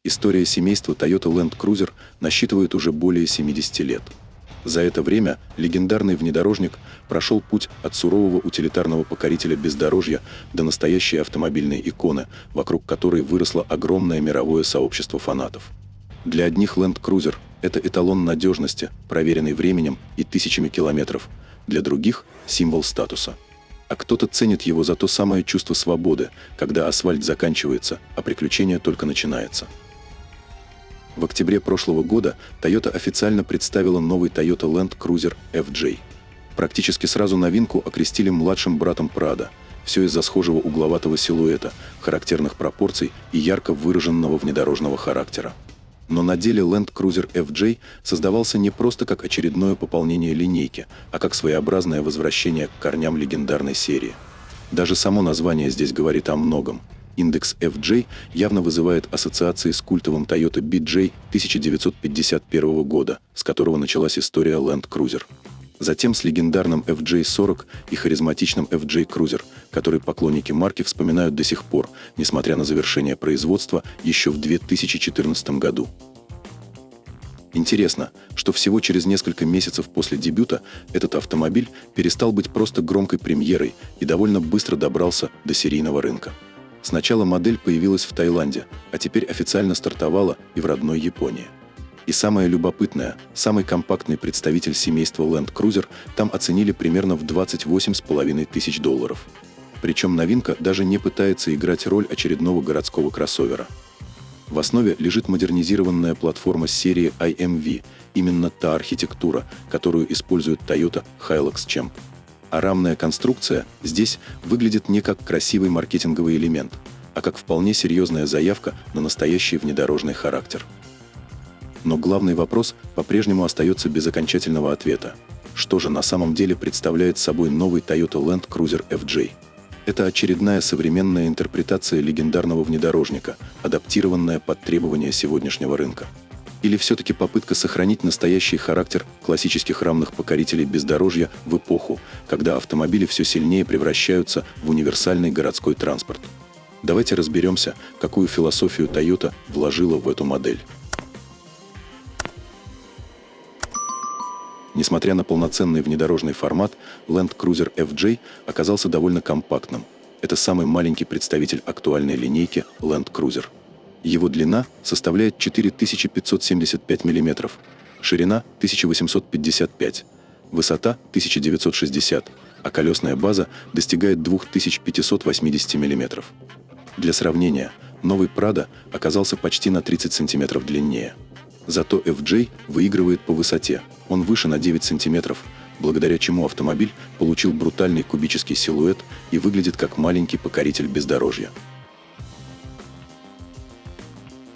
История семейства Toyota Land Cruiser насчитывает уже более 70 лет. За это время легендарный внедорожник прошел путь от сурового утилитарного покорителя бездорожья до настоящей автомобильной иконы, вокруг которой выросло огромное мировое сообщество фанатов. Для одних Land Cruiser – это эталон надежности, проверенный временем и тысячами километров, для других – символ статуса. А кто-то ценит его за то самое чувство свободы, когда асфальт заканчивается, а приключение только начинается. В октябре прошлого года Toyota официально представила новый Toyota Land Cruiser FJ. Практически сразу новинку окрестили младшим братом Prado. Все из-за схожего угловатого силуэта, характерных пропорций и ярко выраженного внедорожного характера. Но на деле Land Cruiser FJ создавался не просто как очередное пополнение линейки, а как своеобразное возвращение к корням легендарной серии. Даже само название здесь говорит о многом. Индекс FJ явно вызывает ассоциации с культовым Toyota BJ 1951 года, с которого началась история Land Cruiser. Затем с легендарным FJ40 и харизматичным FJ Cruiser, который поклонники марки вспоминают до сих пор, несмотря на завершение производства еще в 2014 году. Интересно, что всего через несколько месяцев после дебюта этот автомобиль перестал быть просто громкой премьерой и довольно быстро добрался до серийного рынка. Сначала модель появилась в Таиланде, а теперь официально стартовала и в родной Японии. И самое любопытное, самый компактный представитель семейства Land Cruiser там оценили примерно в $28,5 тысяч. Причем новинка даже не пытается играть роль очередного городского кроссовера. В основе лежит модернизированная платформа серии IMV, именно та архитектура, которую использует Toyota Hilux Champ. А рамная конструкция здесь выглядит не как красивый маркетинговый элемент, а как вполне серьезная заявка на настоящий внедорожный характер. Но главный вопрос по-прежнему остается без окончательного ответа. Что же на самом деле представляет собой новый Toyota Land Cruiser FJ? Это очередная современная интерпретация легендарного внедорожника, адаптированная под требования сегодняшнего рынка. Или все-таки попытка сохранить настоящий характер классических рамных покорителей бездорожья в эпоху, когда автомобили все сильнее превращаются в универсальный городской транспорт? Давайте разберемся, какую философию Toyota вложила в эту модель. Несмотря на полноценный внедорожный формат, Land Cruiser FJ оказался довольно компактным. Это самый маленький представитель актуальной линейки Land Cruiser. Его длина составляет 4575 мм, ширина 1855, высота 1960, а колесная база достигает 2580 мм. Для сравнения, новый Prado оказался почти на 30 см длиннее. Зато FJ выигрывает по высоте, он выше на 9 см, благодаря чему автомобиль получил брутальный кубический силуэт и выглядит как маленький покоритель бездорожья.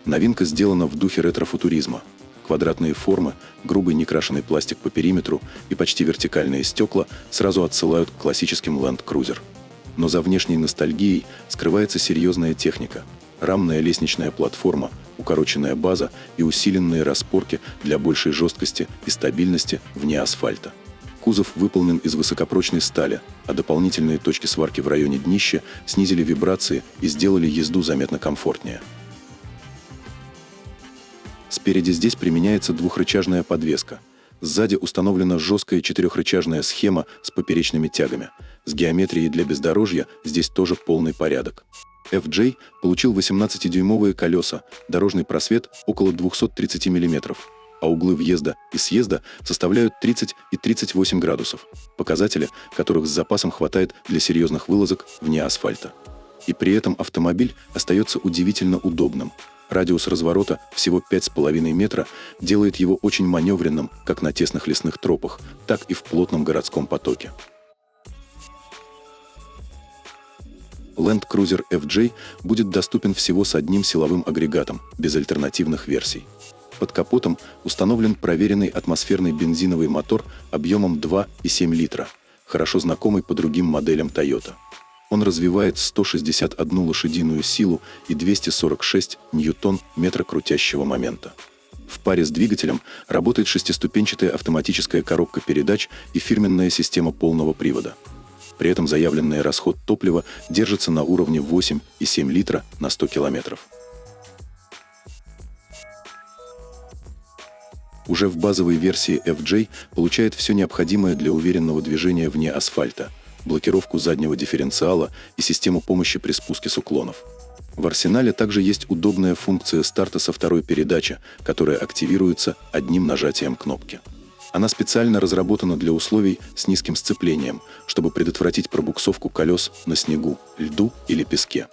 Новинка сделана в духе ретро-футуризма. Квадратные формы, грубый некрашенный пластик по периметру и почти вертикальные стекла сразу отсылают к классическим Land Cruiser. Но за внешней ностальгией скрывается серьезная техника. Рамная лестничная платформа, укороченная база и усиленные распорки для большей жесткости и стабильности вне асфальта. Кузов выполнен из высокопрочной стали, а дополнительные точки сварки в районе днища снизили вибрации и сделали езду заметно комфортнее. Спереди здесь применяется двухрычажная подвеска. Сзади установлена жесткая четырехрычажная схема с поперечными тягами. С геометрией для бездорожья здесь тоже полный порядок. FJ получил 18-дюймовые колеса, дорожный просвет около 230 мм, а углы въезда и съезда составляют 30 и 38 градусов, показатели, которых с запасом хватает для серьезных вылазок вне асфальта. И при этом автомобиль остается удивительно удобным. Радиус разворота всего 5,5 метра делает его очень маневренным как на тесных лесных тропах, так и в плотном городском потоке. Land Cruiser FJ будет доступен всего с одним силовым агрегатом, без альтернативных версий. Под капотом установлен проверенный атмосферный бензиновый мотор объемом 2,7 литра, хорошо знакомый по другим моделям Toyota. Он развивает 161 лошадиную силу и 246 ньютон-метра крутящего момента. В паре с двигателем работает шестиступенчатая автоматическая коробка передач и фирменная система полного привода. При этом заявленный расход топлива держится на уровне 8,7 литра на 100 километров. Уже в базовой версии FJ получает все необходимое для уверенного движения вне асфальта, блокировку заднего дифференциала и систему помощи при спуске с уклонов. В арсенале также есть удобная функция старта со второй передачи, которая активируется одним нажатием кнопки. Она специально разработана для условий с низким сцеплением, чтобы предотвратить пробуксовку колес на снегу, льду или песке.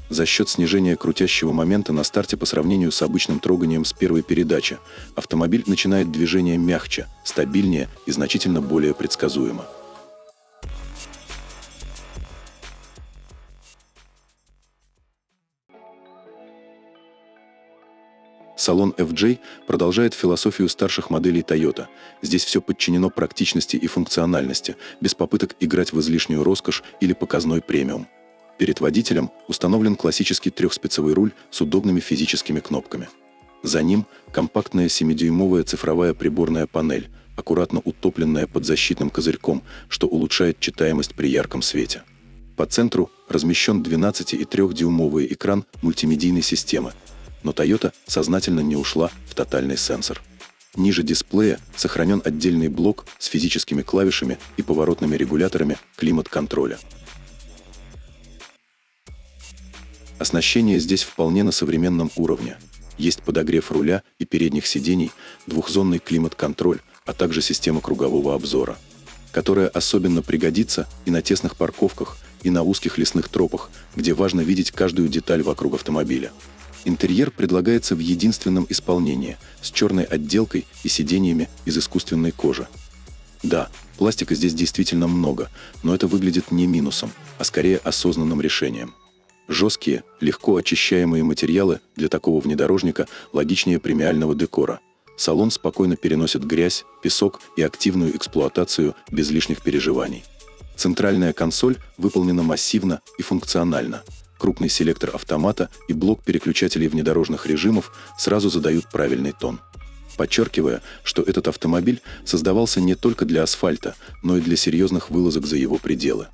За счет снижения крутящего момента на старте по сравнению с обычным троганием с первой передачи, автомобиль начинает движение мягче, стабильнее и значительно более предсказуемо. Салон FJ продолжает философию старших моделей Toyota. Здесь все подчинено практичности и функциональности, без попыток играть в излишнюю роскошь или показной премиум. Перед водителем установлен классический трехспицевой руль с удобными физическими кнопками. За ним компактная 7-дюймовая цифровая приборная панель, аккуратно утопленная под защитным козырьком, что улучшает читаемость при ярком свете. По центру размещен 12- и 3-дюймовый экран мультимедийной системы, но Toyota сознательно не ушла в тотальный сенсор. Ниже дисплея сохранен отдельный блок с физическими клавишами и поворотными регуляторами климат-контроля. Оснащение здесь вполне на современном уровне. Есть подогрев руля и передних сидений, двухзонный климат-контроль, а также система кругового обзора, которая особенно пригодится и на тесных парковках, и на узких лесных тропах, где важно видеть каждую деталь вокруг автомобиля. Интерьер предлагается в единственном исполнении, с черной отделкой и сиденьями из искусственной кожи. Да, пластика здесь действительно много, но это выглядит не минусом, а скорее осознанным решением. Жесткие, легко очищаемые материалы для такого внедорожника логичнее премиального декора. Салон спокойно переносит грязь, песок и активную эксплуатацию без лишних переживаний. Центральная консоль выполнена массивно и функционально. Крупный селектор автомата и блок переключателей внедорожных режимов сразу задают правильный тон, подчеркивая, что этот автомобиль создавался не только для асфальта, но и для серьезных вылазок за его пределы.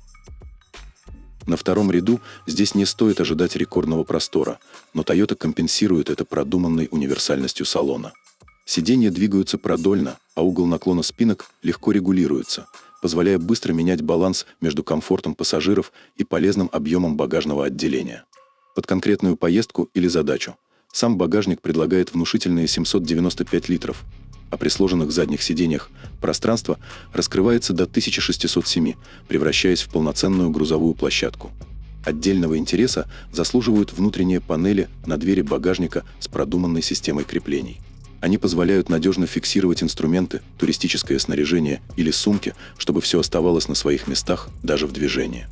На втором ряду здесь не стоит ожидать рекордного простора, но Toyota компенсирует это продуманной универсальностью салона. Сиденья двигаются продольно, а угол наклона спинок легко регулируется, позволяя быстро менять баланс между комфортом пассажиров и полезным объемом багажного отделения. Под конкретную поездку или задачу сам багажник предлагает внушительные 795 литров, а при сложенных задних сиденьях пространство раскрывается до 1607, превращаясь в полноценную грузовую площадку. Отдельного интереса заслуживают внутренние панели на двери багажника с продуманной системой креплений. Они позволяют надежно фиксировать инструменты, туристическое снаряжение или сумки, чтобы все оставалось на своих местах даже в движении.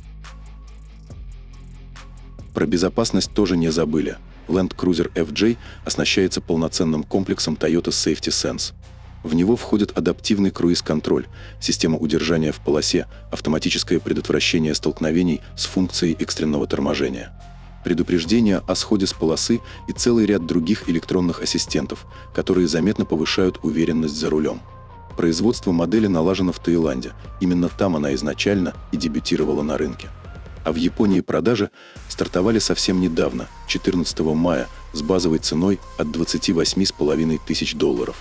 Про безопасность тоже не забыли. Land Cruiser FJ оснащается полноценным комплексом Toyota Safety Sense. В него входит адаптивный круиз-контроль, система удержания в полосе, автоматическое предотвращение столкновений с функцией экстренного торможения, предупреждение о сходе с полосы и целый ряд других электронных ассистентов, которые заметно повышают уверенность за рулем. Производство модели налажено в Таиланде, именно там она изначально и дебютировала на рынке. А в Японии продажи стартовали совсем недавно, 14 мая, с базовой ценой от $28 500.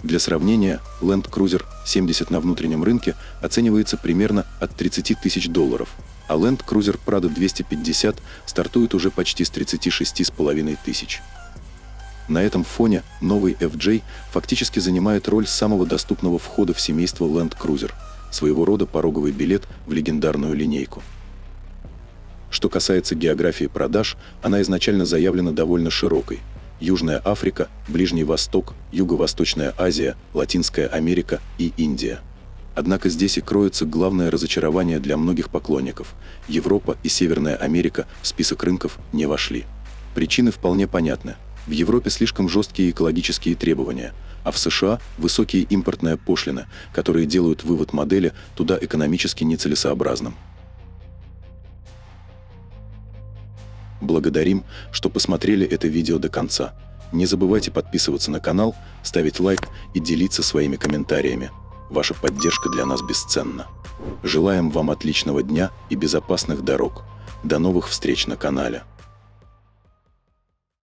Для сравнения, Land Cruiser 70 на внутреннем рынке оценивается примерно от $30 000, а Land Cruiser Prado 250 стартует уже почти с 36 500. На этом фоне новый FJ фактически занимает роль самого доступного входа в семейство Land Cruiser, своего рода пороговый билет в легендарную линейку. Что касается географии продаж, она изначально заявлена довольно широкой. Южная Африка, Ближний Восток, Юго-Восточная Азия, Латинская Америка и Индия. Однако здесь и кроется главное разочарование для многих поклонников. Европа и Северная Америка в список рынков не вошли. Причины вполне понятны. В Европе слишком жесткие экологические требования, а в США высокие импортные пошлины, которые делают вывод модели туда экономически нецелесообразным. Благодарим, что посмотрели это видео до конца. Не забывайте подписываться на канал, ставить лайк и делиться своими комментариями. Ваша поддержка для нас бесценна. Желаем вам отличного дня и безопасных дорог. До новых встреч на канале.